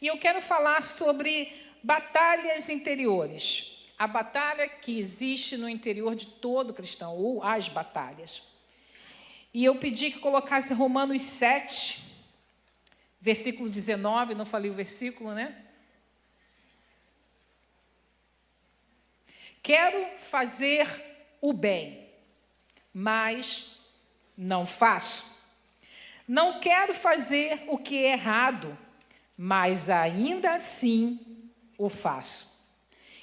E eu quero falar sobre batalhas interiores. A batalha que existe no interior de todo cristão, ou as batalhas. E eu pedi que colocasse Romanos 7, versículo 19, não falei o versículo, né? Quero fazer o bem, mas não faço. Não quero fazer o que é errado, mas ainda assim o faço.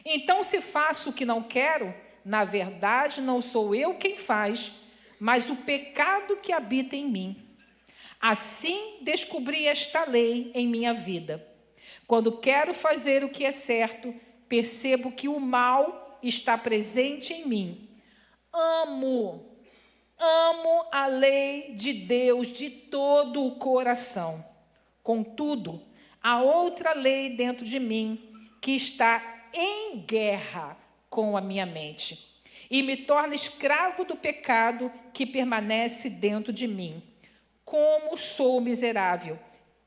Então, se faço o que não quero, na verdade não sou eu quem faz, mas o pecado que habita em mim. Assim descobri esta lei em minha vida. Quando quero fazer o que é certo, percebo que o mal está presente em mim. Amo a lei de Deus de todo o coração. Contudo, há outra lei dentro de mim que está em guerra com a minha mente e me torna escravo do pecado que permanece dentro de mim. Como sou miserável!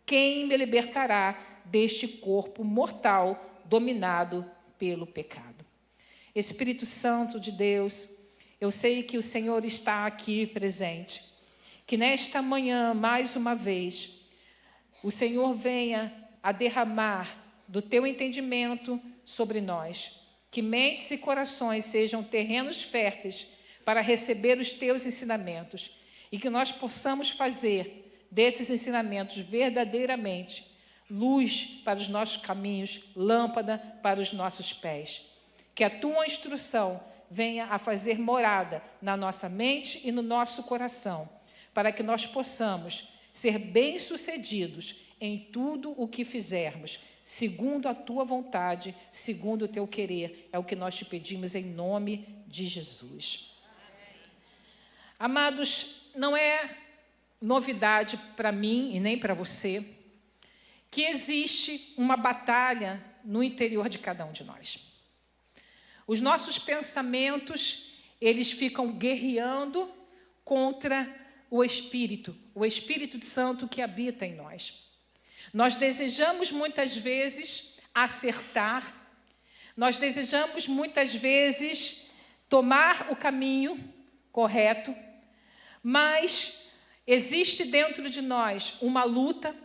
Quem me libertará deste corpo mortal dominado pelo pecado? Espírito Santo de Deus, eu sei que o Senhor está aqui presente, que nesta manhã, mais uma vez, o Senhor venha a derramar do teu entendimento sobre nós, que mentes e corações sejam terrenos férteis para receber os teus ensinamentos e que nós possamos fazer desses ensinamentos verdadeiramente luz para os nossos caminhos, lâmpada para os nossos pés. Que a tua instrução venha a fazer morada na nossa mente e no nosso coração, para que nós possamos ser bem-sucedidos em tudo o que fizermos, segundo a tua vontade, segundo o teu querer. É o que nós te pedimos em nome de Jesus. Amados, não é novidade para mim e nem para você que existe uma batalha no interior de cada um de nós. Os nossos pensamentos, eles ficam guerreando contra o Espírito Santo que habita em nós. Nós desejamos muitas vezes acertar, nós desejamos muitas vezes tomar o caminho correto, mas existe dentro de nós uma luta,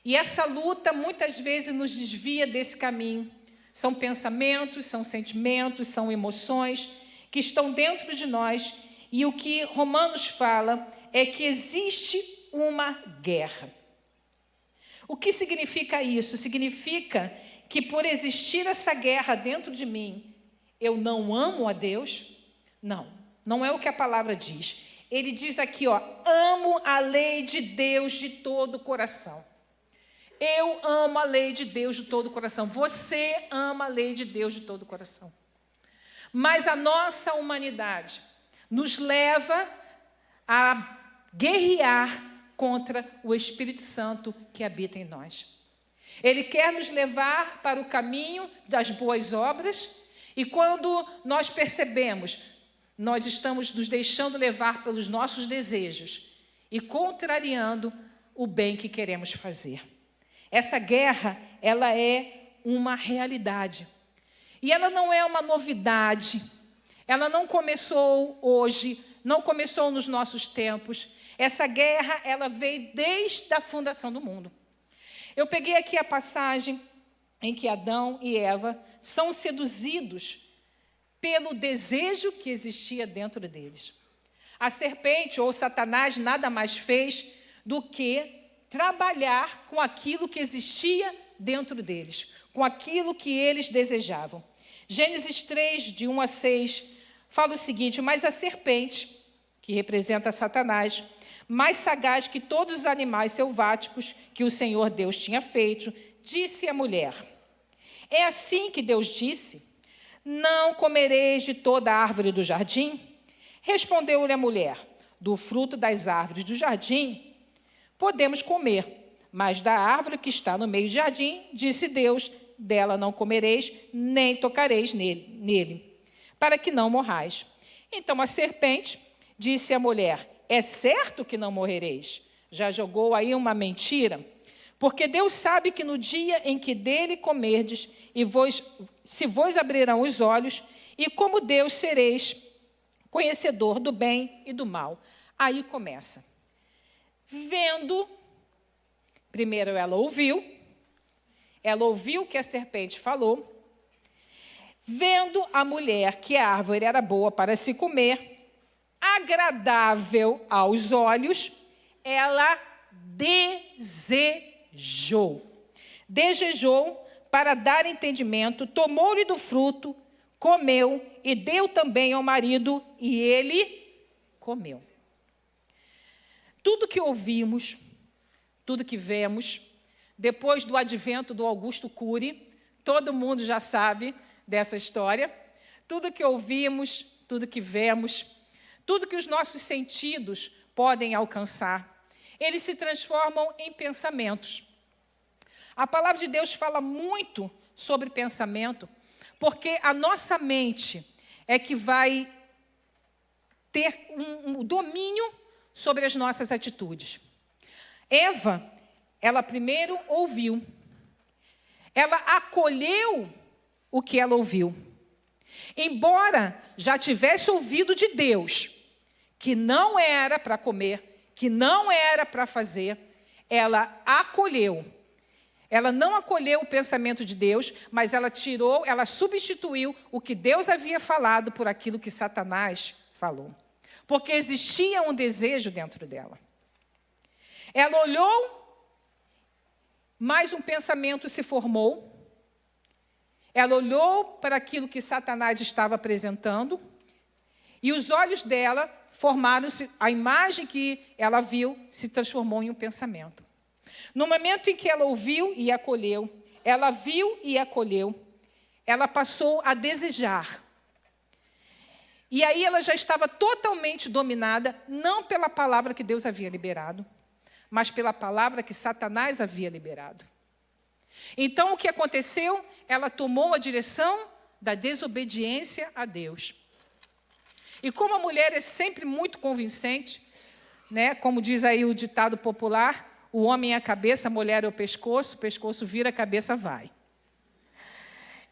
e essa luta muitas vezes nos desvia desse caminho. São pensamentos, são sentimentos, são emoções que estão dentro de nós, e o que Romanos fala é que existe uma guerra. O que significa isso? Significa que por existir essa guerra dentro de mim, eu não amo a Deus? Não, não é o que a palavra diz. Ele diz aqui, amo a lei de Deus de todo o coração. Eu amo a lei de Deus de todo o coração. Você ama a lei de Deus de todo o coração. Mas a nossa humanidade nos leva a guerrear contra o Espírito Santo que habita em nós. Ele quer nos levar para o caminho das boas obras, e quando nós percebemos, nós estamos nos deixando levar pelos nossos desejos e contrariando o bem que queremos fazer. Essa guerra, ela é uma realidade. E ela não é uma novidade. Ela não começou hoje, não começou nos nossos tempos. Essa guerra, ela veio desde a fundação do mundo. Eu peguei aqui a passagem em que Adão e Eva são seduzidos pelo desejo que existia dentro deles. A serpente, ou Satanás, nada mais fez do que trabalhar com aquilo que existia dentro deles, com aquilo que eles desejavam. Gênesis 3, de 1 a 6, fala o seguinte: mas a serpente, que representa Satanás, mais sagaz que todos os animais selváticos que o Senhor Deus tinha feito, disse à mulher: é assim que Deus disse, não comereis de toda a árvore do jardim? Respondeu-lhe a mulher: do fruto das árvores do jardim podemos comer, mas da árvore que está no meio do jardim, disse Deus, dela não comereis, nem tocareis nele, para que não morrais. Então a serpente disse à mulher: é certo que não morrereis. Já jogou aí uma mentira? Porque Deus sabe que no dia em que dele comerdes, se vos abrirão os olhos, e como Deus sereis conhecedor do bem e do mal. Aí começa. Vendo, primeiro ela ouviu o que a serpente falou. Vendo a mulher que a árvore era boa para se comer, agradável aos olhos, ela desejou para dar entendimento, tomou-lhe do fruto, comeu e deu também ao marido, e ele comeu. Tudo que ouvimos, tudo que vemos, depois do advento do Augusto Cury, todo mundo já sabe dessa história, tudo que ouvimos, tudo que vemos, tudo que os nossos sentidos podem alcançar, eles se transformam em pensamentos. A palavra de Deus fala muito sobre pensamento, porque a nossa mente é que vai ter um domínio sobre as nossas atitudes. Eva, ela primeiro ouviu, ela acolheu o que ela ouviu. Embora já tivesse ouvido de Deus, que não era para comer, que não era para fazer, ela acolheu. Ela não acolheu o pensamento de Deus, mas ela substituiu o que Deus havia falado por aquilo que Satanás falou. Porque existia um desejo dentro dela. Ela olhou, mais um pensamento se formou. Ela olhou para aquilo que Satanás estava apresentando, e os olhos dela formaram-se, a imagem que ela viu se transformou em um pensamento. No momento em que ela ouviu e acolheu, ela viu e acolheu, ela passou a desejar. E aí ela já estava totalmente dominada, não pela palavra que Deus havia liberado, mas pela palavra que Satanás havia liberado. Então, o que aconteceu? Ela tomou a direção da desobediência a Deus. E como a mulher é sempre muito convincente, né? Como diz aí o ditado popular, o homem é a cabeça, a mulher é o pescoço vira, a cabeça vai.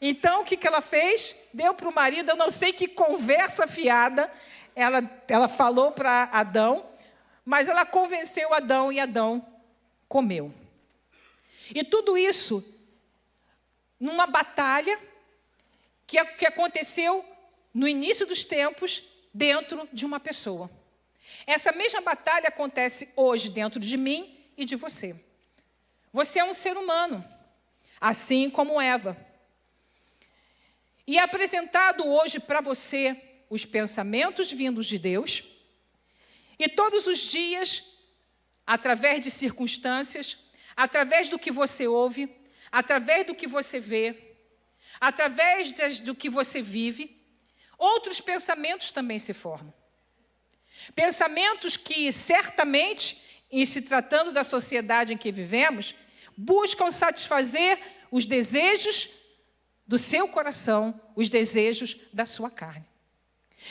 Então, o que ela fez? Deu para o marido, eu não sei que conversa fiada, ela falou para Adão, mas ela convenceu Adão e Adão comeu. E tudo isso numa batalha que aconteceu no início dos tempos dentro de uma pessoa. Essa mesma batalha acontece hoje dentro de mim e de você. Você é um ser humano, assim como Eva. E é apresentado hoje para você os pensamentos vindos de Deus, e todos os dias, através de circunstâncias, através do que você ouve, através do que você vê, através do que você vive, outros pensamentos também se formam. Pensamentos que, certamente, em se tratando da sociedade em que vivemos, buscam satisfazer os desejos do seu coração, os desejos da sua carne.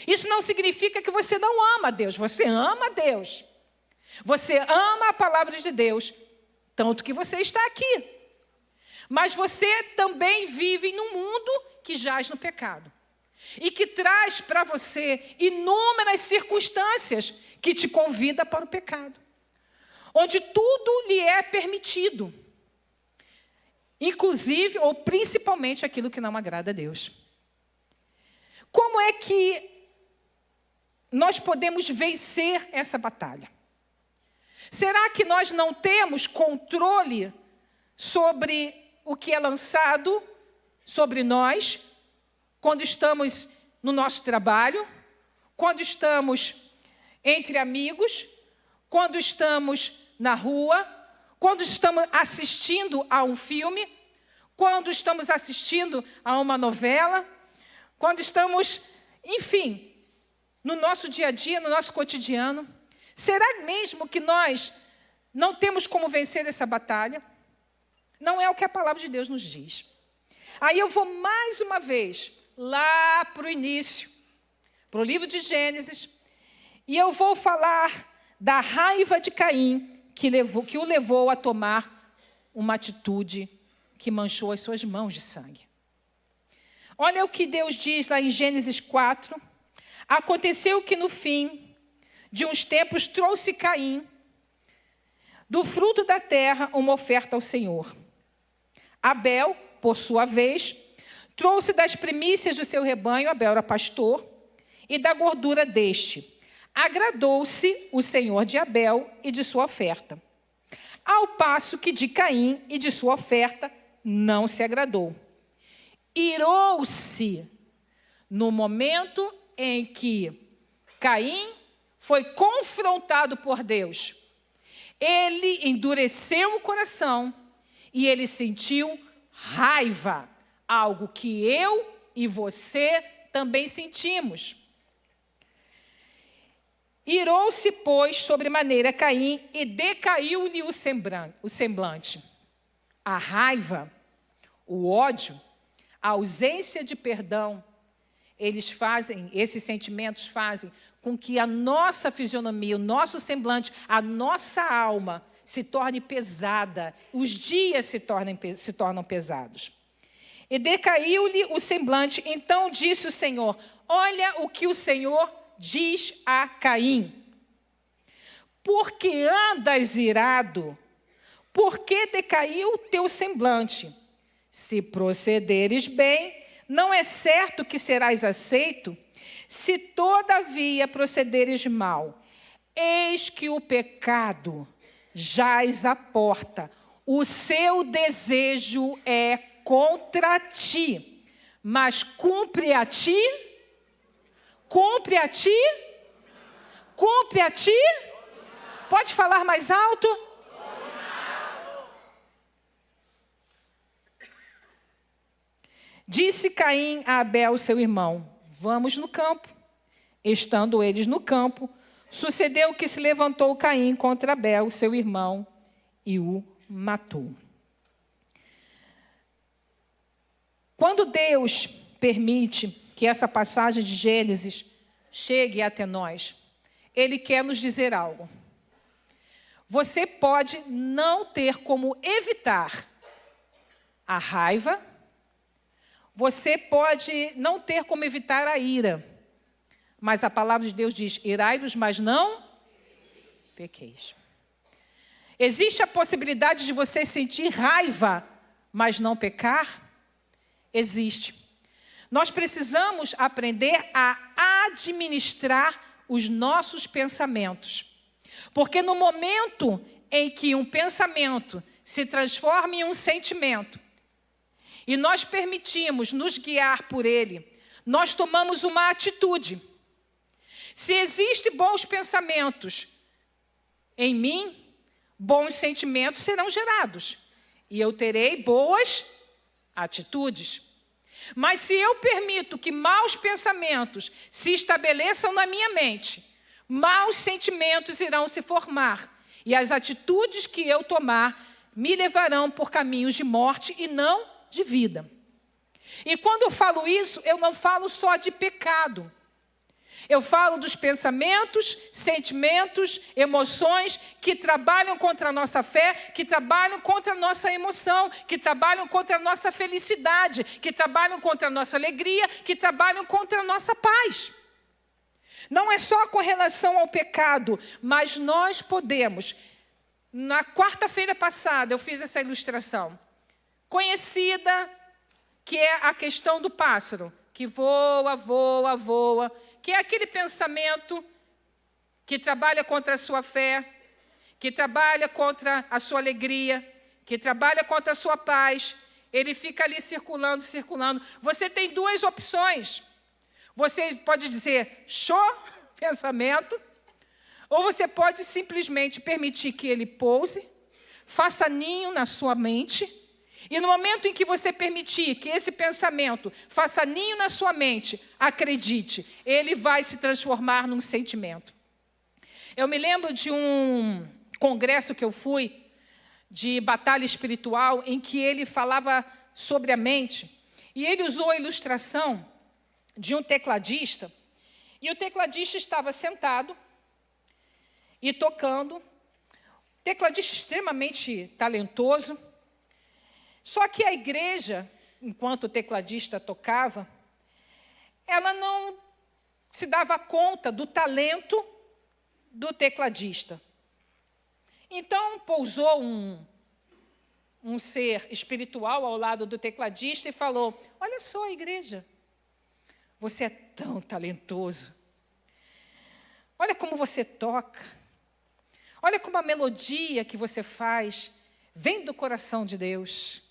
Isso não significa que você não ama a Deus, você ama a Deus. Você ama a palavra de Deus, tanto que você está aqui. Mas você também vive num mundo que jaz no pecado. E que traz para você inúmeras circunstâncias que te convida para o pecado. Onde tudo lhe é permitido. Inclusive, ou principalmente, aquilo que não agrada a Deus. Como é que nós podemos vencer essa batalha? Será que nós não temos controle sobre o que é lançado sobre nós, quando estamos no nosso trabalho, quando estamos entre amigos, quando estamos na rua, quando estamos assistindo a um filme, quando estamos assistindo a uma novela, quando estamos, enfim, no nosso dia a dia, no nosso cotidiano? Será mesmo que nós não temos como vencer essa batalha? Não é o que a palavra de Deus nos diz. Aí eu vou mais uma vez lá para o início, para o livro de Gênesis, e eu vou falar da raiva de Caim que o levou a tomar uma atitude que manchou as suas mãos de sangue. Olha o que Deus diz lá em Gênesis 4. Aconteceu que no fim de uns tempos trouxe Caim do fruto da terra uma oferta ao Senhor. Abel, por sua vez, trouxe das primícias do seu rebanho, Abel era pastor, e da gordura deste. Agradou-se o Senhor de Abel e de sua oferta, ao passo que de Caim e de sua oferta não se agradou. Irou-se no momento em que Caim foi confrontado por Deus. Ele endureceu o coração e ele sentiu raiva, algo que eu e você também sentimos. Irou-se, pois, sobremaneira Caim e decaiu-lhe o semblante. A raiva, o ódio, a ausência de perdão, esses sentimentos fazem com que a nossa fisionomia, o nosso semblante, a nossa alma se torne pesada, os dias se tornam pesados. E decaiu-lhe o semblante, então disse o Senhor, olha o que o Senhor diz a Caim. Por que andas irado? Por que decaiu o teu semblante? Se procederes bem, não é certo que serás aceito? Se todavia procederes mal, eis que o pecado jaz à porta, o seu desejo é contra ti, mas cumpre a ti? Pode falar mais alto? Disse Caim a Abel, seu irmão, vamos no campo. Estando eles no campo, sucedeu que se levantou Caim contra Abel, seu irmão, e o matou. Quando Deus permite que essa passagem de Gênesis chegue até nós, Ele quer nos dizer algo. Você pode não ter como evitar a raiva, você pode não ter como evitar a ira, mas a palavra de Deus diz, irai-vos, mas não pequeis. Existe a possibilidade de você sentir raiva, mas não pecar? Existe. Nós precisamos aprender a administrar os nossos pensamentos. Porque no momento em que um pensamento se transforma em um sentimento, e nós permitimos nos guiar por ele, nós tomamos uma atitude. Se existem bons pensamentos em mim, bons sentimentos serão gerados. E eu terei boas atitudes. Mas se eu permito que maus pensamentos se estabeleçam na minha mente, maus sentimentos irão se formar. E as atitudes que eu tomar me levarão por caminhos de morte e não de vida. E quando eu falo isso, eu não falo só de pecado. Eu falo dos pensamentos, sentimentos, emoções que trabalham contra a nossa fé, que trabalham contra a nossa emoção, que trabalham contra a nossa felicidade, que trabalham contra a nossa alegria, que trabalham contra a nossa paz. Não é só com relação ao pecado, mas nós podemos. Na quarta-feira passada eu fiz essa ilustração, conhecida, que é a questão do pássaro, que voa, voa, voa, que é aquele pensamento que trabalha contra a sua fé, que trabalha contra a sua alegria, que trabalha contra a sua paz. Ele fica ali circulando, circulando. Você tem duas opções. Você pode dizer, show, pensamento, ou você pode simplesmente permitir que ele pouse, faça ninho na sua mente, e no momento em que você permitir que esse pensamento faça ninho na sua mente, acredite, ele vai se transformar num sentimento. Eu me lembro de um congresso que eu fui, de batalha espiritual, em que ele falava sobre a mente, e ele usou a ilustração de um tecladista, e o tecladista estava sentado e tocando, tecladista extremamente talentoso, Só que a igreja, enquanto o tecladista tocava, ela não se dava conta do talento do tecladista. Então, pousou um ser espiritual ao lado do tecladista e falou: olha só, igreja, você é tão talentoso. Olha como você toca. Olha como a melodia que você faz vem do coração de Deus.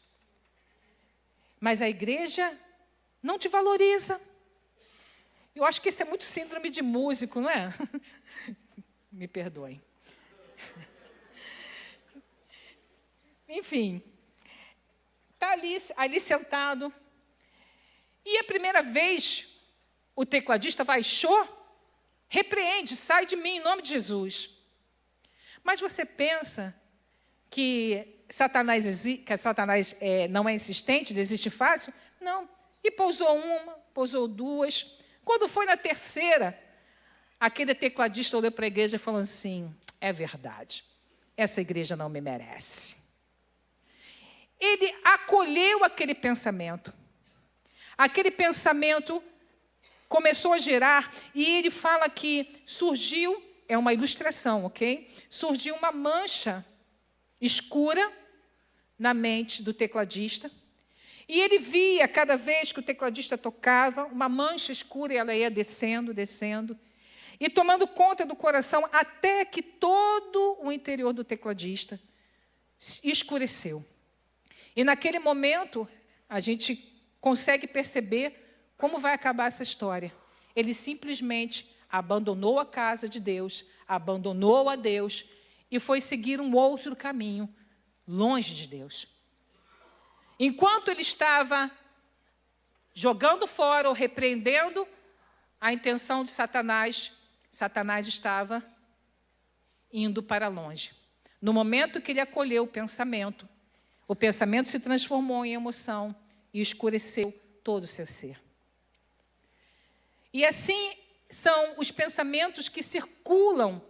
Mas a igreja não te valoriza. Eu acho que isso é muito síndrome de músico, não é? Me perdoem. Enfim, está ali sentado. E a primeira vez, o tecladista vai, repreende, sai de mim em nome de Jesus. Mas você pensa que Satanás não é insistente, desiste fácil? Não. E pousou uma, pousou duas. Quando foi na terceira, aquele tecladista olhou para a igreja e falou assim: é verdade, essa igreja não me merece. Ele acolheu aquele pensamento. Aquele pensamento começou a gerar, e ele fala que surgiu, é uma ilustração, ok? Surgiu uma mancha escura na mente do tecladista, e ele via, cada vez que o tecladista tocava, uma mancha escura, e ela ia descendo, descendo, e tomando conta do coração, até que todo o interior do tecladista escureceu. E naquele momento, a gente consegue perceber como vai acabar essa história. Ele simplesmente abandonou a casa de Deus, abandonou a Deus e foi seguir um outro caminho, longe de Deus. Enquanto ele estava jogando fora ou repreendendo a intenção de Satanás, Satanás estava indo para longe. No momento que ele acolheu o pensamento se transformou em emoção e escureceu todo o seu ser. E assim são os pensamentos que circulam,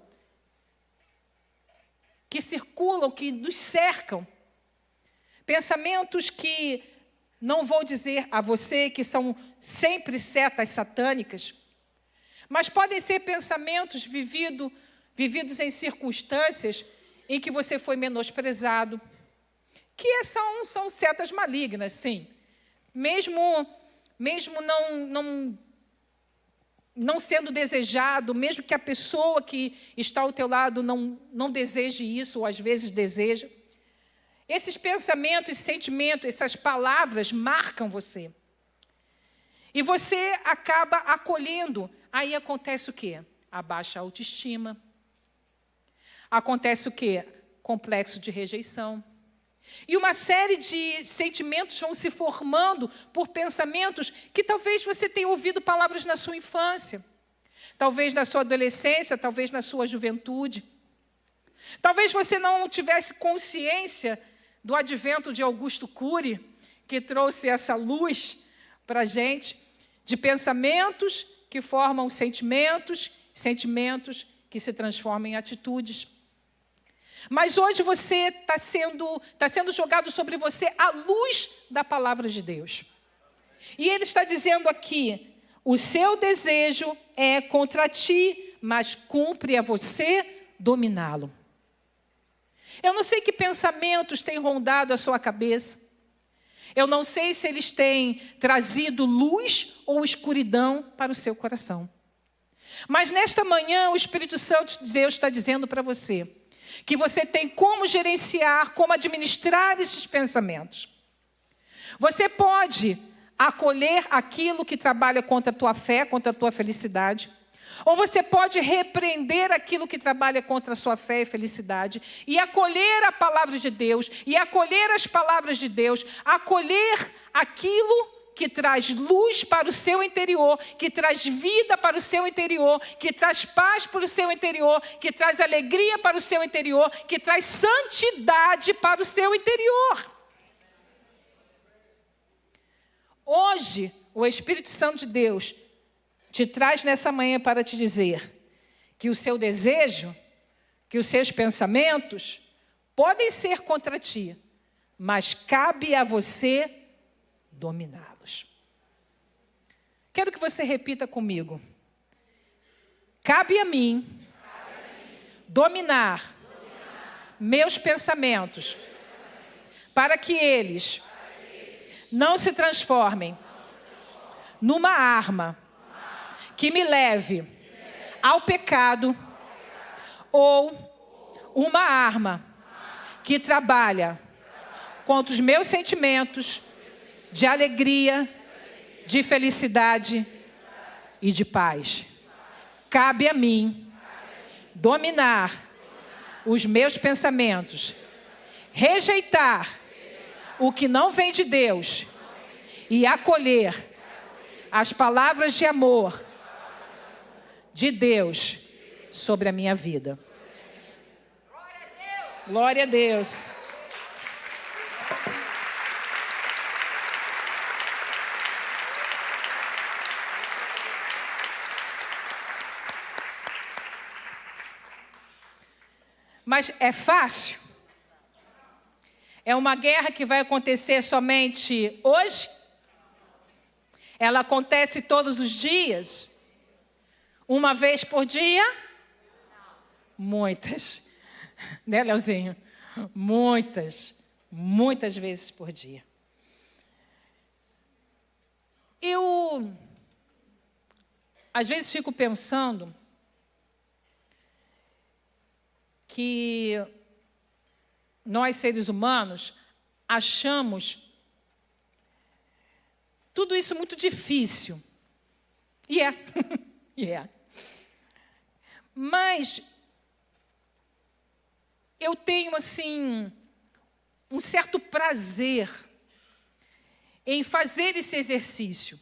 que nos cercam. Pensamentos que, não vou dizer a você que são sempre setas satânicas, mas podem ser pensamentos vividos em circunstâncias em que você foi menosprezado, que são setas malignas, sim. Mesmo não sendo desejado, mesmo que a pessoa que está ao teu lado não deseje isso, ou às vezes deseja, esses pensamentos, esses sentimentos, essas palavras marcam você. E você acaba acolhendo. Aí acontece o quê? A baixa autoestima. Acontece o quê? Complexo de rejeição. E uma série de sentimentos vão se formando por pensamentos que talvez você tenha ouvido palavras na sua infância, talvez na sua adolescência, talvez na sua juventude. Talvez você não tivesse consciência do advento de Augusto Cury, que trouxe essa luz para a gente, de pensamentos que formam sentimentos, sentimentos que se transformam em atitudes. Mas hoje você está sendo jogado sobre você a luz da palavra de Deus. E ele está dizendo aqui: o seu desejo é contra ti, mas cumpre a você dominá-lo. Eu não sei que pensamentos têm rondado a sua cabeça. Eu não sei se eles têm trazido luz ou escuridão para o seu coração. Mas nesta manhã o Espírito Santo de Deus está dizendo para você que você tem como gerenciar, como administrar esses pensamentos. Você pode acolher aquilo que trabalha contra a tua fé, contra a tua felicidade. Ou você pode repreender aquilo que trabalha contra a sua fé e felicidade. E acolher a palavra de Deus, e acolher as palavras de Deus. Acolher aquilo que traz luz para o seu interior, que traz vida para o seu interior, que traz paz para o seu interior, que traz alegria para o seu interior, que traz santidade para o seu interior. Hoje, o Espírito Santo de Deus te traz nessa manhã para te dizer que o seu desejo, que os seus pensamentos podem ser contra ti, mas cabe a você dominá-los. Quero que você repita comigo. Cabe a mim dominar meus pensamentos para que eles não se transformem numa arma que me leve ao pecado ou uma arma que trabalha contra os meus sentimentos de alegria, de felicidade e de paz. Cabe a mim dominar os meus pensamentos, rejeitar o que não vem de Deus e acolher as palavras de amor de Deus sobre a minha vida. Glória a Deus. Mas é fácil? É uma guerra que vai acontecer somente hoje? Ela acontece todos os dias? Uma vez por dia? Muitas. Né, Leozinho? Muitas vezes por dia. Eu, às vezes, fico pensando que nós, seres humanos, achamos tudo isso muito difícil. E é. E é. Mas eu tenho, assim, um certo prazer em fazer esse exercício.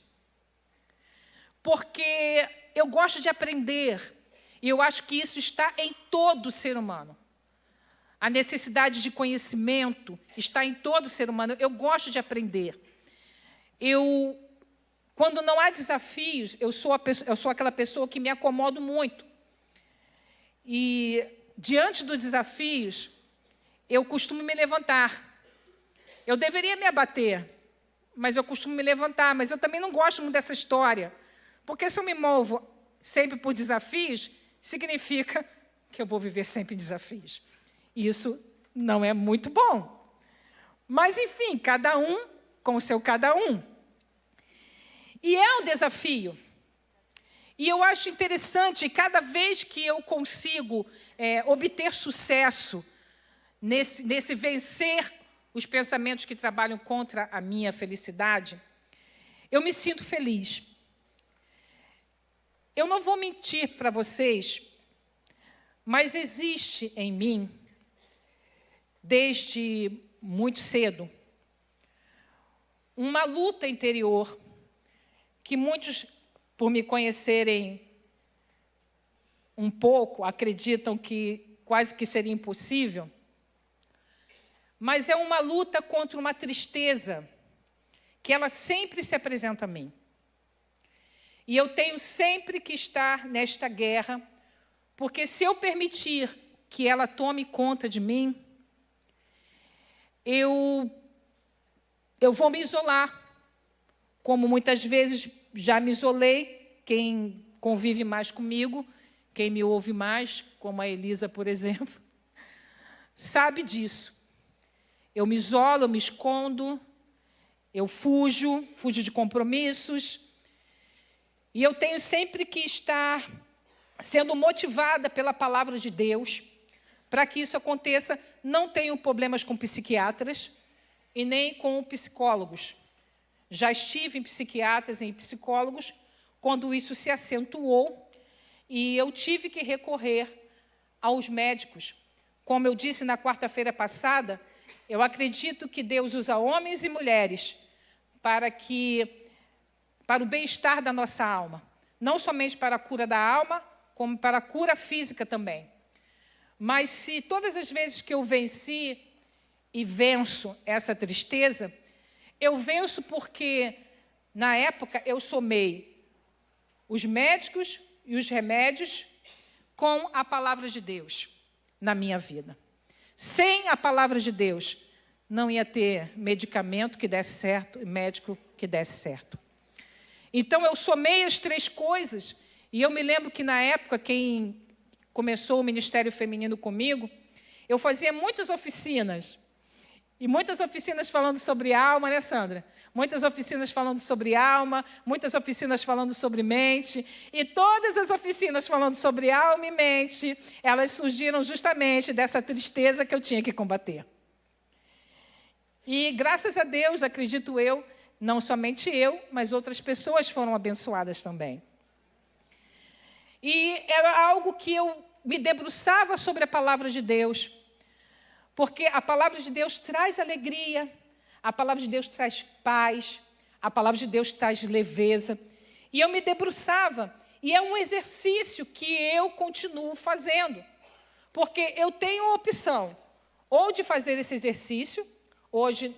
Porque eu gosto de aprender. E eu acho que isso está em todo ser humano. A necessidade de conhecimento está em todo ser humano. Eu gosto de aprender. Quando não há desafios, eu sou aquela pessoa que me acomodo muito. E, diante dos desafios, eu costumo me levantar. Eu deveria me abater, mas eu costumo me levantar. Mas eu também não gosto muito dessa história. Porque se eu me movo sempre por desafios, significa que eu vou viver sempre em desafios. Isso não é muito bom. Mas, enfim, cada um com o seu cada um. E é um desafio. E eu acho interessante, cada vez que eu consigo obter sucesso nesse vencer os pensamentos que trabalham contra a minha felicidade, eu me sinto feliz. Eu não vou mentir para vocês, mas existe em mim, desde muito cedo, uma luta interior que muitos, por me conhecerem um pouco, acreditam que quase que seria impossível, mas é uma luta contra uma tristeza que ela sempre se apresenta a mim. E eu tenho sempre que estar nesta guerra, porque se eu permitir que ela tome conta de mim, eu vou me isolar, como muitas vezes já me isolei. Quem convive mais comigo, quem me ouve mais, como a Elisa, por exemplo, sabe disso. Eu me isolo, eu me escondo, eu fujo de compromissos, e eu tenho sempre que estar sendo motivada pela palavra de Deus. Para que isso aconteça, não tenho problemas com psiquiatras e nem com psicólogos. Já estive em psiquiatras e em psicólogos quando isso se acentuou e eu tive que recorrer aos médicos. Como eu disse na quarta-feira passada, eu acredito que Deus usa homens e mulheres para o bem-estar da nossa alma. Não somente para a cura da alma, como para a cura física também. Mas se todas as vezes que eu venci e venço essa tristeza, eu venço porque, na época, eu somei os médicos e os remédios com a palavra de Deus na minha vida. Sem a palavra de Deus, não ia ter medicamento que desse certo e médico que desse certo. Então, eu somei as 3 coisas, e eu me lembro que, na época, quem começou o Ministério Feminino comigo, eu fazia muitas oficinas, e muitas oficinas falando sobre alma, né, Sandra? Muitas oficinas falando sobre alma, muitas oficinas falando sobre mente, e todas as oficinas falando sobre alma e mente, elas surgiram justamente dessa tristeza que eu tinha que combater. E, graças a Deus, acredito eu, não somente eu, mas outras pessoas foram abençoadas também. E era algo que eu me debruçava sobre a palavra de Deus, porque a palavra de Deus traz alegria, a palavra de Deus traz paz, a palavra de Deus traz leveza. E eu me debruçava, e é um exercício que eu continuo fazendo, porque eu tenho a opção ou de fazer esse exercício. Hoje,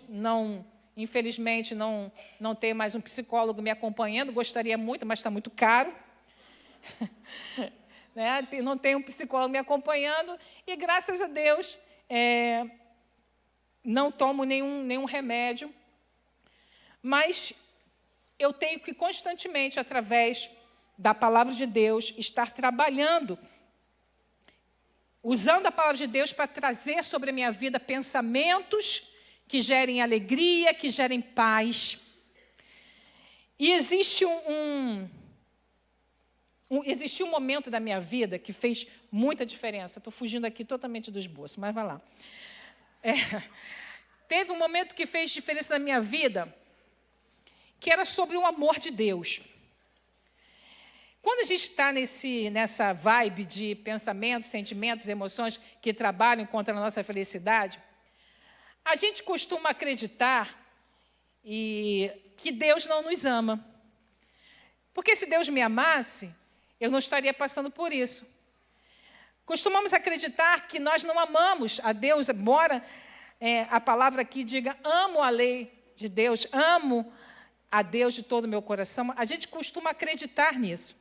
infelizmente, não tem mais um psicólogo me acompanhando, gostaria muito, mas está muito caro. Né? Não tem um psicólogo me acompanhando, e graças a Deus, não tomo nenhum remédio, mas eu tenho que constantemente, através da palavra de Deus, estar trabalhando, usando a palavra de Deus para trazer sobre a minha vida pensamentos que gerem alegria, que gerem paz. E existe existiu um momento da minha vida que fez muita diferença. Estou fugindo aqui totalmente do esboço, mas vai lá. Teve um momento que fez diferença na minha vida, que era sobre o amor de Deus. Quando a gente está nessa vibe de pensamentos, sentimentos, emoções que trabalham contra a nossa felicidade, a gente costuma acreditar que Deus não nos ama. Porque se Deus me amasse, eu não estaria passando por isso. Costumamos acreditar que nós não amamos a Deus, embora a palavra aqui diga, amo a lei de Deus, amo a Deus de todo o meu coração. A gente costuma acreditar nisso.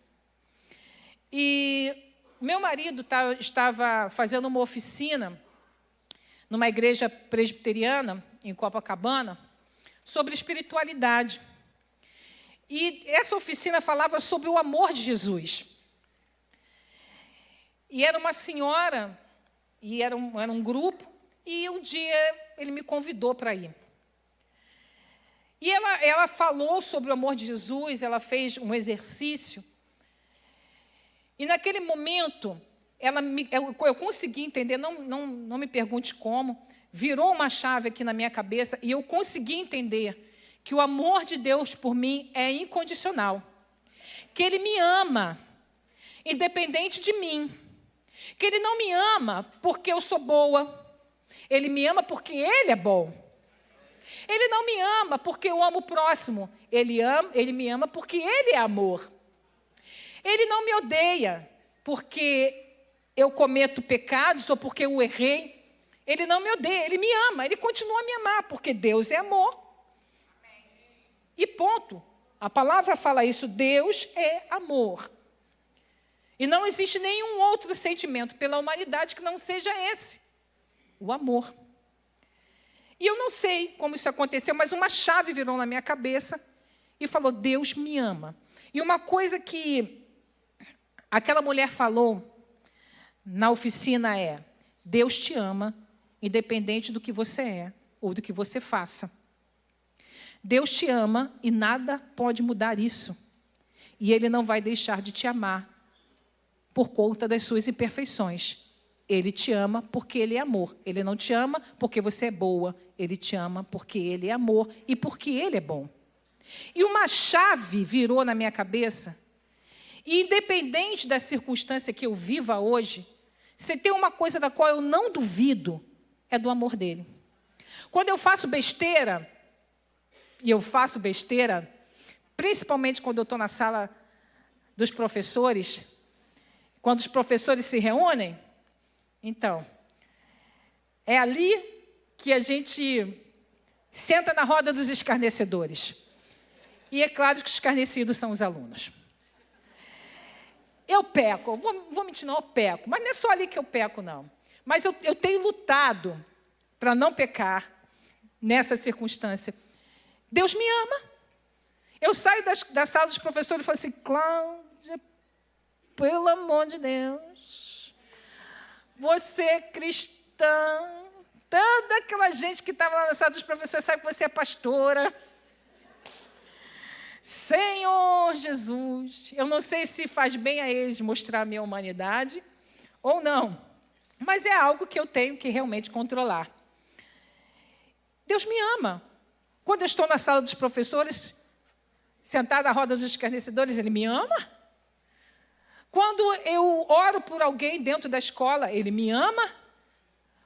E meu marido estava fazendo uma oficina numa igreja presbiteriana, em Copacabana, sobre espiritualidade. E essa oficina falava sobre o amor de Jesus. E era uma senhora, e era um grupo, e um dia ele me convidou para ir. E ela falou sobre o amor de Jesus, ela fez um exercício. E naquele momento, eu consegui entender, não me pergunte como, virou uma chave aqui na minha cabeça, e eu consegui entender que o amor de Deus por mim é incondicional. Que Ele me ama, independente de mim. Que Ele não me ama porque eu sou boa. Ele me ama porque Ele é bom. Ele não me ama porque eu amo o próximo. Ele me ama porque Ele é amor. Ele não me odeia porque eu cometo pecados ou porque eu errei. Ele não me odeia, Ele me ama. Ele continua a me amar porque Deus é amor. E ponto. A palavra fala isso, Deus é amor. E não existe nenhum outro sentimento pela humanidade que não seja esse, o amor. E eu não sei como isso aconteceu, mas uma chave virou na minha cabeça e falou, Deus me ama. E uma coisa que aquela mulher falou na oficina é, Deus te ama, independente do que você é ou do que você faça. Deus te ama e nada pode mudar isso. E Ele não vai deixar de te amar por conta das suas imperfeições. Ele te ama porque Ele é amor. Ele não te ama porque você é boa. Ele te ama porque Ele é amor e porque Ele é bom. E uma chave virou na minha cabeça. E independente da circunstância que eu viva hoje, se tem uma coisa da qual eu não duvido, é do amor dEle. Quando eu faço besteira, e eu faço besteira, principalmente quando eu estou na sala dos professores, quando os professores se reúnem, então, é ali que a gente senta na roda dos escarnecedores. E é claro que os escarnecidos são os alunos. Eu peco, vou mentir, não, eu peco, mas não é só ali que eu peco, não. Mas eu tenho lutado para não pecar, nessa circunstância? Deus me ama. Eu saio da sala dos professores e falo assim, Cláudia, pelo amor de Deus, você é cristã, toda aquela gente que estava lá na sala dos professores sabe que você é pastora. Senhor Jesus, eu não sei se faz bem a eles mostrar a minha humanidade ou não, mas é algo que eu tenho que realmente controlar. Deus me ama. Quando eu estou na sala dos professores, sentada à roda dos escarnecedores, Ele me ama. Quando eu oro por alguém dentro da escola, Ele me ama.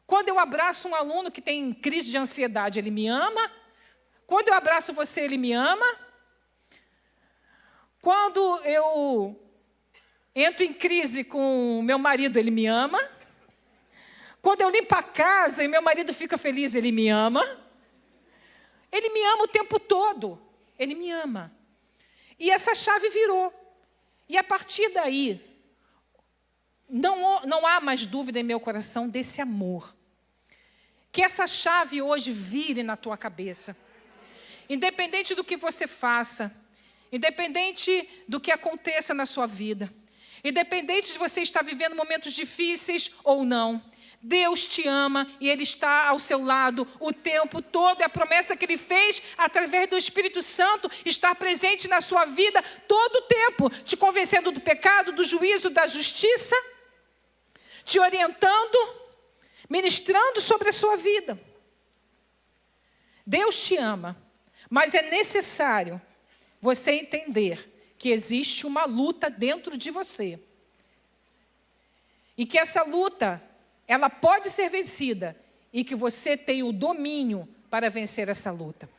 Quando eu abraço um aluno que tem crise de ansiedade, Ele me ama. Quando eu abraço você, Ele me ama. Quando eu entro em crise com meu marido, Ele me ama. Quando eu limpo a casa e meu marido fica feliz, Ele me ama. Ele me ama o tempo todo. Ele me ama. E essa chave virou. E a partir daí, não há mais dúvida em meu coração desse amor. Que essa chave hoje vire na tua cabeça. Independente do que você faça, independente do que aconteça na sua vida, independente de você estar vivendo momentos difíceis ou não, Deus te ama e Ele está ao seu lado o tempo todo. É a promessa que Ele fez através do Espírito Santo estar presente na sua vida todo o tempo, te convencendo do pecado, do juízo, da justiça, te orientando, ministrando sobre a sua vida. Deus te ama, mas é necessário você entender que existe uma luta dentro de você. E que essa luta, ela pode ser vencida e que você tem o domínio para vencer essa luta.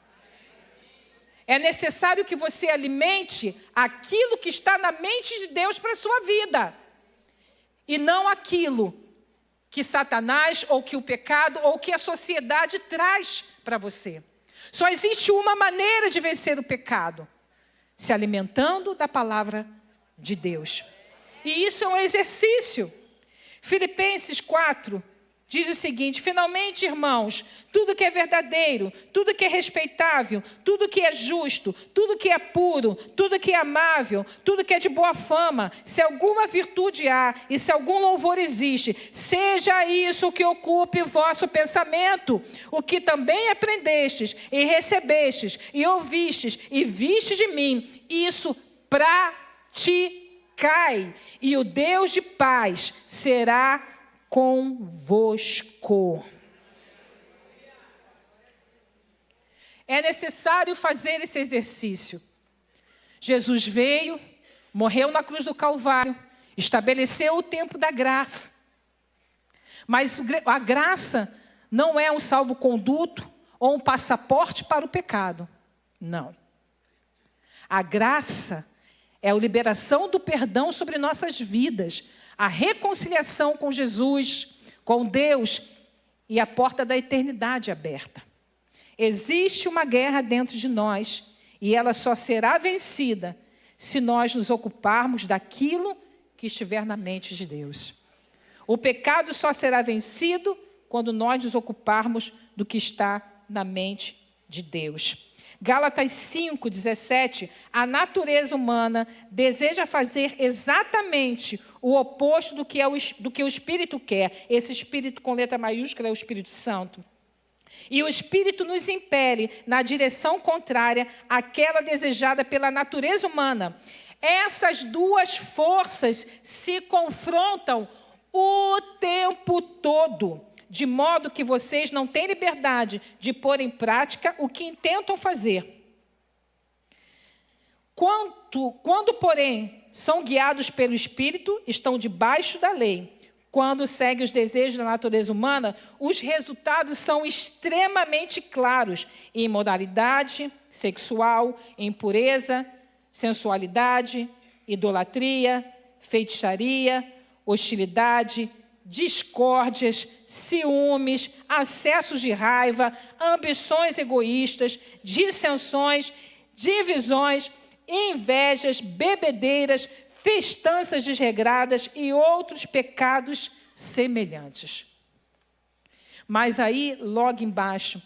É necessário que você alimente aquilo que está na mente de Deus para a sua vida. E não aquilo que Satanás, ou que o pecado, ou que a sociedade traz para você. Só existe uma maneira de vencer o pecado: se alimentando da palavra de Deus. E isso é um exercício. Filipenses 4 diz o seguinte: finalmente, irmãos, tudo que é verdadeiro, tudo que é respeitável, tudo que é justo, tudo que é puro, tudo que é amável, tudo que é de boa fama, se alguma virtude há e se algum louvor existe, seja isso o que ocupe o vosso pensamento, o que também aprendestes e recebestes e ouvistes e vistes de mim, isso praticai, e o Deus de paz será convosco. É necessário fazer esse exercício. Jesus veio, morreu na cruz do Calvário, estabeleceu o tempo da graça. Mas a graça não é um salvo-conduto ou um passaporte para o pecado. Não. A graça é a liberação do perdão sobre nossas vidas, a reconciliação com Jesus, com Deus e a porta da eternidade aberta. Existe uma guerra dentro de nós e ela só será vencida se nós nos ocuparmos daquilo que estiver na mente de Deus. O pecado só será vencido quando nós nos ocuparmos do que está na mente de Deus. Gálatas 5:17, a natureza humana deseja fazer exatamente o oposto do que o Espírito quer. Esse Espírito com letra maiúscula é o Espírito Santo. E o Espírito nos impele na direção contrária àquela desejada pela natureza humana. Essas duas forças se confrontam o tempo todo, de modo que vocês não têm liberdade de pôr em prática o que intentam fazer. Quando, porém, são guiados pelo Espírito, estão debaixo da lei. Quando seguem os desejos da natureza humana, os resultados são extremamente claros: imoralidade sexual, impureza, sensualidade, idolatria, feitiçaria, hostilidade, discórdias, ciúmes, acessos de raiva, ambições egoístas, dissensões, divisões, invejas, bebedeiras, festanças desregradas e outros pecados semelhantes. Mas aí, logo embaixo,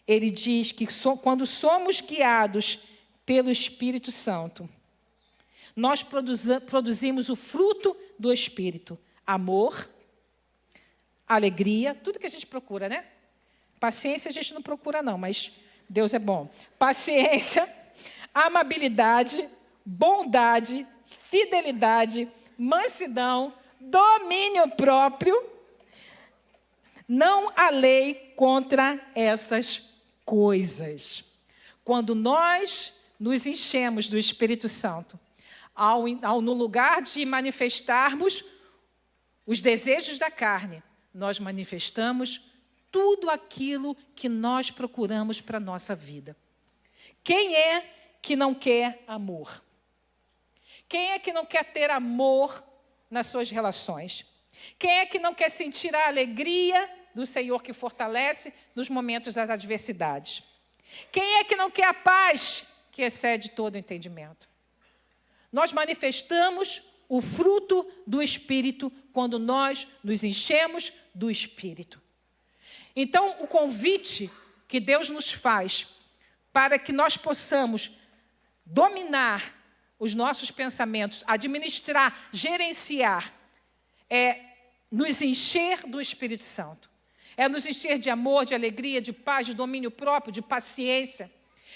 ele diz que quando somos guiados pelo Espírito Santo, nós produzimos o fruto do Espírito. Amor, alegria, tudo que a gente procura, né? Paciência a gente não procura não, mas Deus é bom. Paciência, amabilidade, bondade, fidelidade, mansidão, domínio próprio. Não há lei contra essas coisas. Quando nós nos enchemos do Espírito Santo, no lugar de manifestarmos os desejos da carne, nós manifestamos tudo aquilo que nós procuramos para a nossa vida. Quem é que não quer amor? Quem é que não quer ter amor nas suas relações? Quem é que não quer sentir a alegria do Senhor que fortalece nos momentos das adversidades? Quem é que não quer a paz que excede todo entendimento? Nós manifestamos o fruto do Espírito quando nós nos enchemos do Espírito. Então, o convite que Deus nos faz para que nós possamos dominar os nossos pensamentos, administrar, gerenciar, é nos encher do Espírito Santo. É nos encher de amor, de alegria, de paz, de domínio próprio, de paciência.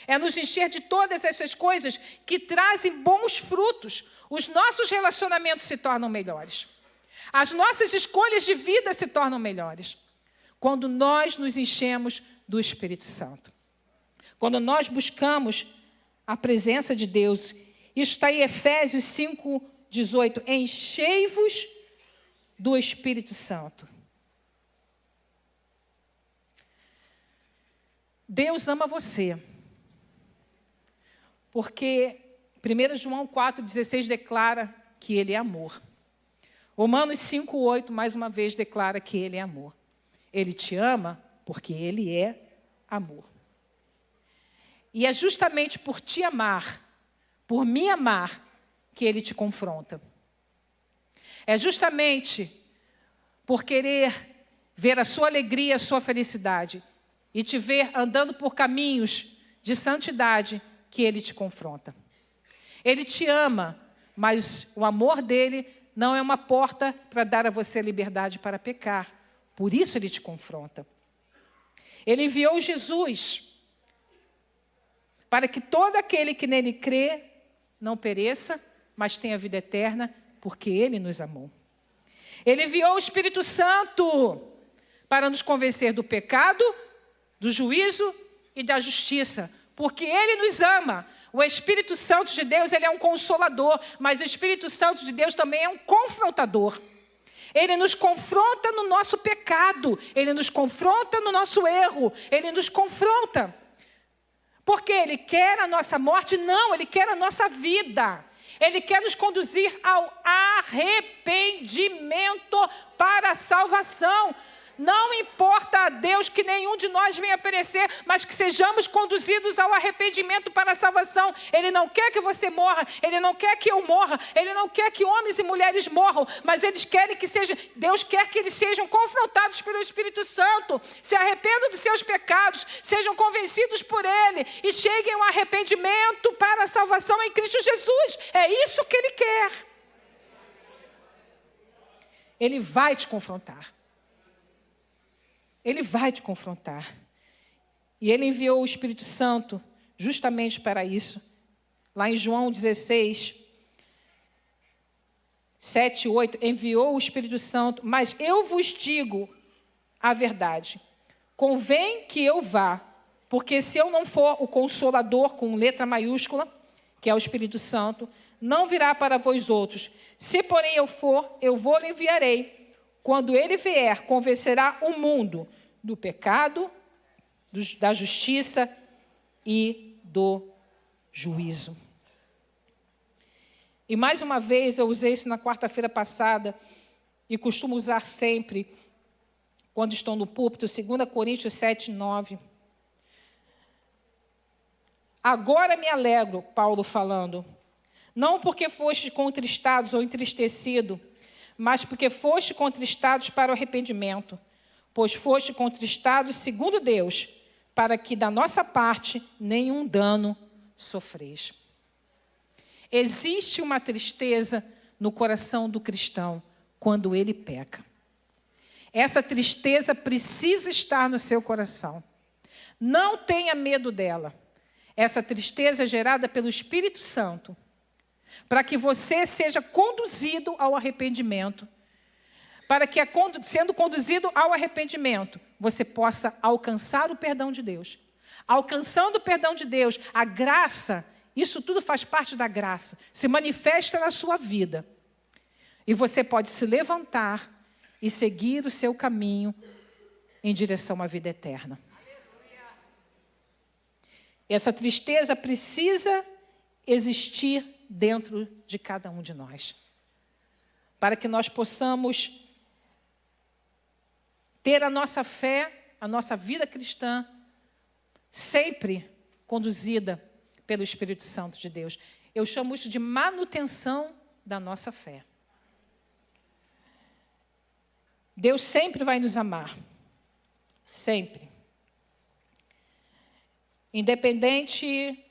É nos encher de todas essas coisas que trazem bons frutos. Os nossos relacionamentos se tornam melhores. As nossas escolhas de vida se tornam melhores. Quando nós nos enchemos do Espírito Santo. Quando nós buscamos a presença de Deus. Isso está em Efésios 5:18. Enchei-vos do Espírito Santo. Deus ama você. Porque 1 João 4,16 declara que Ele é amor. Romanos 5,8, mais uma vez, declara que Ele é amor. Ele te ama porque Ele é amor. E é justamente por te amar, por me amar, que Ele te confronta. É justamente por querer ver a sua alegria, a sua felicidade, e te ver andando por caminhos de santidade, que Ele te confronta. Ele te ama, mas o amor dele não é uma porta para dar a você a liberdade para pecar. Por isso Ele te confronta. Ele enviou Jesus para que todo aquele que nele crê não pereça, mas tenha vida eterna, porque Ele nos amou. Ele enviou o Espírito Santo para nos convencer do pecado, do juízo e da justiça, porque Ele nos ama. O Espírito Santo de Deus, ele é um consolador, mas o Espírito Santo de Deus também é um confrontador. Ele nos confronta no nosso pecado, ele nos confronta no nosso erro, ele nos confronta. Porque ele quer a nossa morte? Não, ele quer a nossa vida. Ele quer nos conduzir ao arrependimento para a salvação. Não importa a Deus que nenhum de nós venha perecer, mas que sejamos conduzidos ao arrependimento para a salvação. Ele não quer que você morra, Ele não quer que eu morra, Ele não quer que homens e mulheres morram, mas Deus quer que eles sejam confrontados pelo Espírito Santo, se arrependam dos seus pecados, sejam convencidos por Ele e cheguem ao arrependimento para a salvação em Cristo Jesus. É isso que Ele quer. Ele vai te confrontar. Ele vai te confrontar. E Ele enviou o Espírito Santo justamente para isso. Lá em João 16, 7, 8, enviou o Espírito Santo. Mas eu vos digo a verdade. Convém que eu vá, porque se eu não for o Consolador, com letra maiúscula, que é o Espírito Santo, não virá para vós outros. Se, porém, eu for, eu vou lhe enviarei. Quando Ele vier, convencerá o mundo do pecado, da justiça e do juízo. E mais uma vez, eu usei isso na quarta-feira passada e costumo usar sempre, quando estou no púlpito, 2 Coríntios 7, 9. Agora me alegro, Paulo falando, não porque foste contristados ou entristecido, mas porque foste contristados para o arrependimento, pois foste contristados segundo Deus, para que da nossa parte nenhum dano sofreis. Existe uma tristeza no coração do cristão quando ele peca. Essa tristeza precisa estar no seu coração. Não tenha medo dela. Essa tristeza é gerada pelo Espírito Santo, para que você seja conduzido ao arrependimento, para que, sendo conduzido ao arrependimento, você possa alcançar o perdão de Deus. Alcançando o perdão de Deus, a graça, isso tudo faz parte da graça, se manifesta na sua vida. E você pode se levantar e seguir o seu caminho em direção à vida eterna. Essa tristeza precisa existir dentro de cada um de nós, para que nós possamos ter a nossa fé, a nossa vida cristã, sempre conduzida pelo Espírito Santo de Deus. Eu chamo isso de manutenção da nossa fé. Deus sempre vai nos amar. Sempre. Independente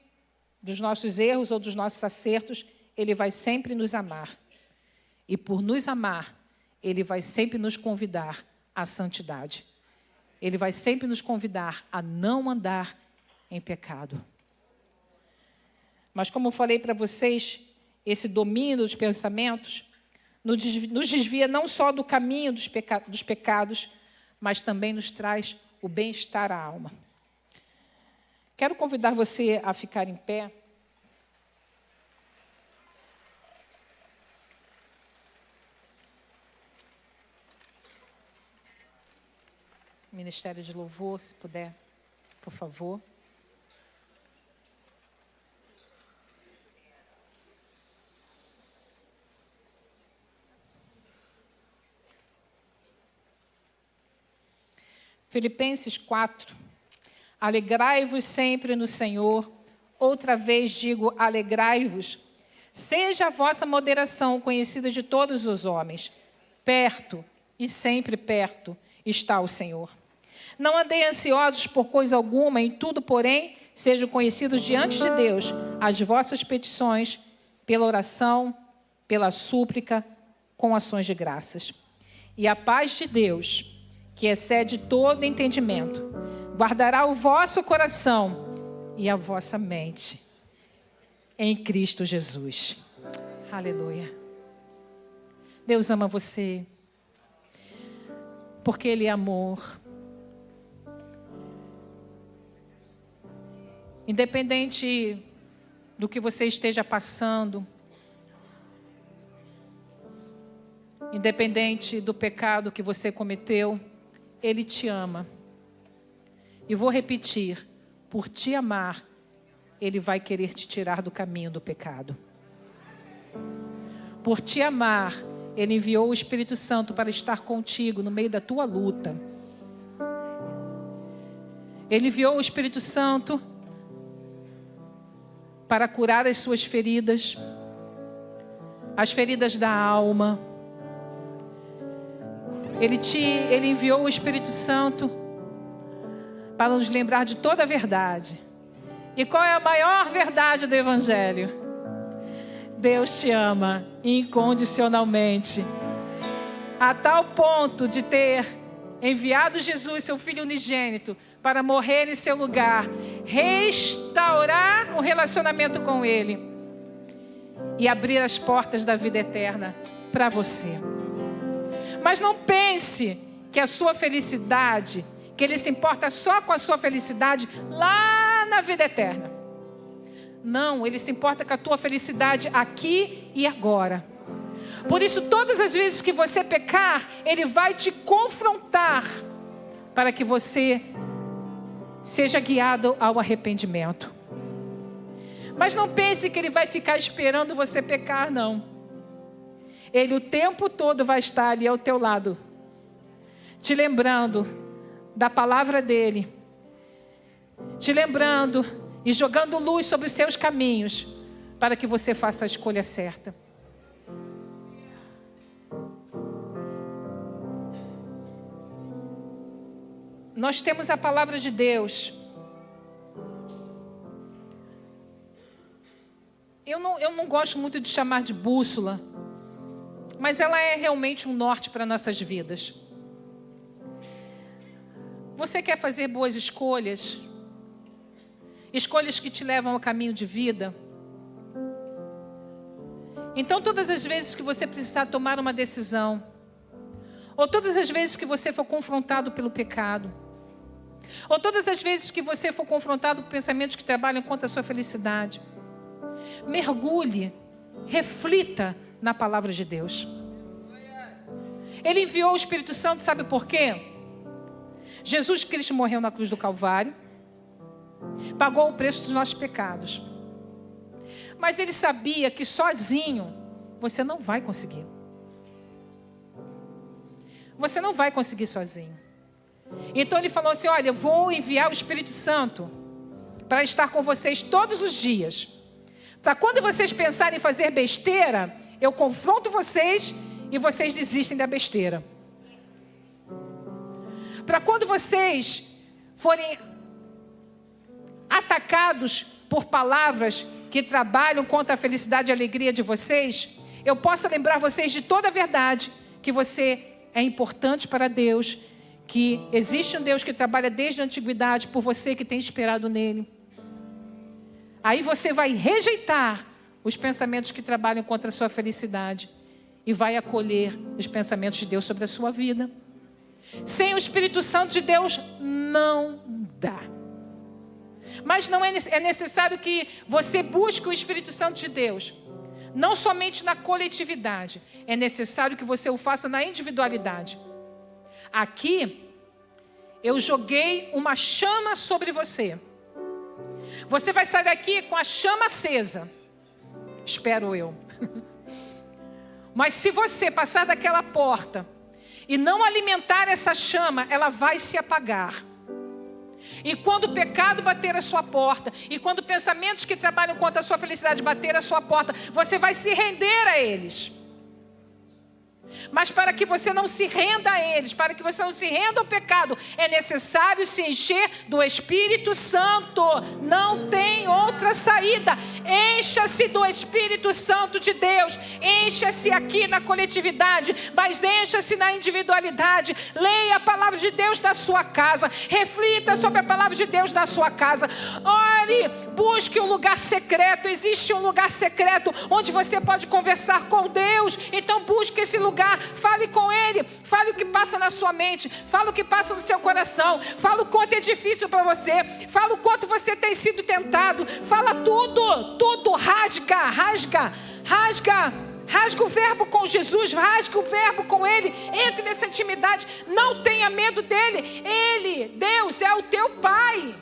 dos nossos erros ou dos nossos acertos, Ele vai sempre nos amar. E por nos amar, Ele vai sempre nos convidar à santidade. Ele vai sempre nos convidar a não andar em pecado. Mas como eu falei para vocês, esse domínio dos pensamentos nos desvia não só do caminho dos pecados, mas também nos traz o bem-estar à alma. Quero convidar você a ficar em pé. Ministério de Louvor, se puder, por favor. Filipenses 4. Alegrai-vos sempre no Senhor. Outra vez digo, alegrai-vos. Seja a vossa moderação conhecida de todos os homens. Perto, e sempre perto, está o Senhor. Não andei ansiosos por coisa alguma, em tudo, porém, sejam conhecidos diante de Deus as vossas petições, pela oração, pela súplica, com ações de graças. E a paz de Deus, que excede todo entendimento, guardará o vosso coração e a vossa mente em Cristo Jesus. Aleluia. Deus ama você, porque Ele é amor. Independente do que você esteja passando, independente do pecado que você cometeu, Ele te ama. E vou repetir, por te amar, Ele vai querer te tirar do caminho do pecado. Por te amar, Ele enviou o Espírito Santo para estar contigo no meio da tua luta. Ele enviou o Espírito Santo para curar as suas feridas, as feridas da alma. Ele enviou o Espírito Santo para nos lembrar de toda a verdade. E qual é a maior verdade do Evangelho? Deus te ama incondicionalmente, a tal ponto de ter enviado Jesus, seu Filho unigênito, para morrer em seu lugar, restaurar o relacionamento com Ele e abrir as portas da vida eterna para você. Mas não pense que a sua felicidade, que Ele se importa só com a sua felicidade lá na vida eterna. Não, Ele se importa com a tua felicidade aqui e agora. Por isso, todas as vezes que você pecar, Ele vai te confrontar para que você seja guiado ao arrependimento. Mas não pense que Ele vai ficar esperando você pecar, não. Ele o tempo todo vai estar ali ao teu lado, te lembrando da palavra dEle, te lembrando e jogando luz sobre os seus caminhos, para que você faça a escolha certa. Nós temos a palavra de Deus eu não gosto muito de chamar de bússola, mas ela é realmente um norte para nossas vidas. Você quer fazer boas escolhas? Escolhas que te levam ao caminho de vida? Então, todas as vezes que você precisar tomar uma decisão, ou todas as vezes que você for confrontado pelo pecado, ou todas as vezes que você for confrontado por pensamentos que trabalham contra a sua felicidade, mergulhe, reflita na palavra de Deus. Ele enviou o Espírito Santo, sabe por quê? Jesus Cristo morreu na cruz do Calvário, pagou o preço dos nossos pecados. Mas ele sabia que sozinho você não vai conseguir. Você não vai conseguir sozinho. Então ele falou assim: olha, eu vou enviar o Espírito Santo para estar com vocês todos os dias. Para quando vocês pensarem em fazer besteira, eu confronto vocês e vocês desistem da besteira. Para quando vocês forem atacados por palavras que trabalham contra a felicidade e a alegria de vocês, eu posso lembrar vocês de toda a verdade, que você é importante para Deus, que existe um Deus que trabalha desde a antiguidade por você que tem esperado nele. Aí você vai rejeitar os pensamentos que trabalham contra a sua felicidade e vai acolher os pensamentos de Deus sobre a sua vida. Sem o Espírito Santo de Deus não dá. Mas não é necessário que você busque o Espírito Santo de Deus, não somente na coletividade, é necessário que você o faça na individualidade. Aqui, eu joguei uma chama sobre você. Você vai sair daqui com a chama acesa, espero eu. Mas se você passar daquela porta e não alimentar essa chama, ela vai se apagar. E quando o pecado bater a sua porta, e quando pensamentos que trabalham contra a sua felicidade bater a sua porta, você vai se render a eles. Mas para que você não se renda a eles, para que você não se renda ao pecado, é necessário se encher do Espírito Santo. Não tem outra saída. Encha-se do Espírito Santo de Deus. Encha-se aqui na coletividade, mas encha-se na individualidade. Leia a palavra de Deus na sua casa. Reflita sobre a palavra de Deus na sua casa. Ore, busque um lugar secreto. Existe um lugar secreto onde você pode conversar com Deus. Então busque esse lugar. Fale com Ele, fale o que passa na sua mente, fale o que passa no seu coração, fale o quanto é difícil para você, fale o quanto você tem sido tentado, fala tudo, rasga o verbo com Jesus, rasga o verbo com Ele, entre nessa intimidade, não tenha medo dEle. Ele, Deus, é o teu Pai,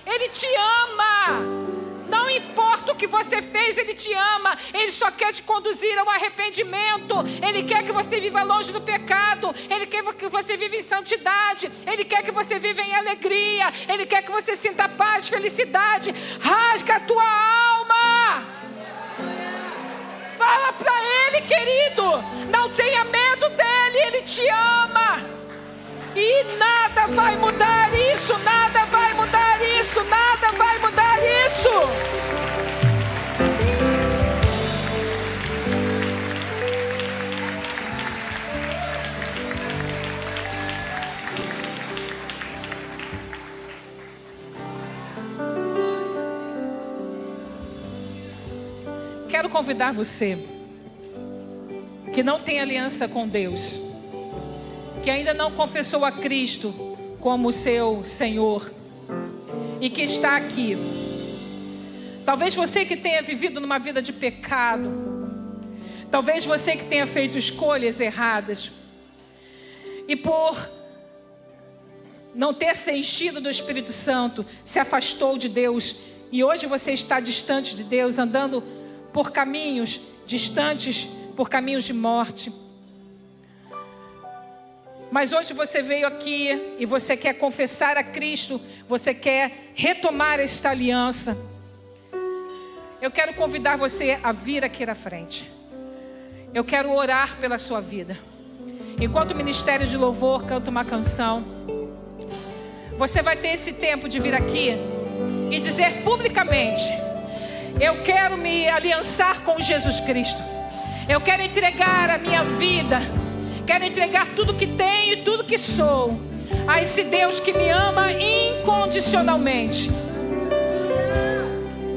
Ele te ama. Não importa o que você fez, Ele te ama. Ele só quer te conduzir ao arrependimento. Ele quer que você viva longe do pecado. Ele quer que você viva em santidade. Ele quer que você viva em alegria. Ele quer que você sinta paz, felicidade. Rasga a tua alma. Fala para Ele, querido. Não tenha medo dEle. Ele te ama. E nada vai mudar isso. Nada vai mudar isso. Nada vai mudar isso. Quero convidar você que não tem aliança com Deus, que ainda não confessou a Cristo como seu Senhor e que está aqui. Talvez você que tenha vivido numa vida de pecado, talvez você que tenha feito escolhas erradas e por não ter se enchido do Espírito Santo, se afastou de Deus e hoje você está distante de Deus, andando por caminhos distantes, por caminhos de morte. Mas hoje você veio aqui e você quer confessar a Cristo, você quer retomar esta aliança. Eu quero convidar você a vir aqui na frente. Eu quero orar pela sua vida. Enquanto o Ministério de Louvor canta uma canção, você vai ter esse tempo de vir aqui e dizer publicamente: Eu quero me aliançar com Jesus Cristo. Eu quero entregar a minha vida. Quero entregar tudo que tenho e tudo que sou a esse Deus que me ama incondicionalmente.